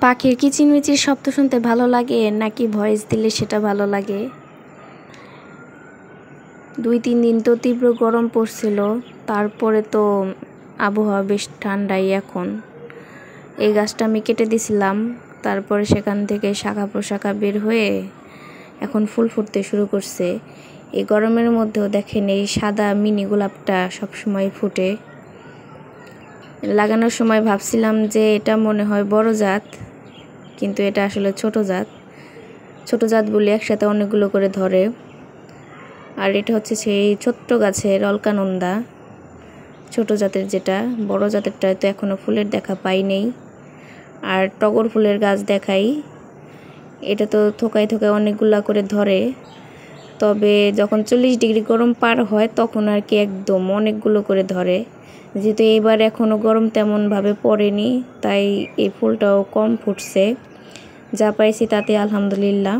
পাখির কিচিরমিচির শব্দ শুনতে ভালো লাগে নাকি ভয়েস দিলে সেটা ভালো লাগে? 2-3 দিন তো তীব্র গরম পড়ছিল, তারপরে তো আবহাওয়া বেশ ঠান্ডাই এখন। এই গাছটা আমি কেটে দিছিলাম, তারপরে সেখান থেকে শাখা প্রশাখা বের হয়ে এখন ফুল ফুটতে শুরু করছে। এই গরমের মধ্যেও দেখেন এই সাদা মিনি গোলাপটা সবসময় ফুটে। লাগানোর সময় ভাবছিলাম যে এটা মনে হয় বড় জাত, কিন্তু এটা আসলে ছোট জাত। ছোট জাতগুলি একসাথে অনেকগুলো করে ধরে। আর এটা হচ্ছে সেই ছোট্ট গাছের অলকানন্দা, ছোট জাতের যেটা। বড় জাতেরটা তো এখনও ফুলের দেখা পাই নেই। আর টগর ফুলের গাছ দেখাই, এটা তো থোকায় থোকায় অনেকগুলা করে ধরে, তবে যখন 40 ডিগ্রি গরম পার হয় তখন আর কি একদম অনেকগুলো করে ধরে। যেহেতু এবার এখনও গরম তেমনভাবে পড়েনি, তাই এই ফুলটাও কম ফুটছে। যা পাইছি তাতে আলহামদুলিল্লাহ।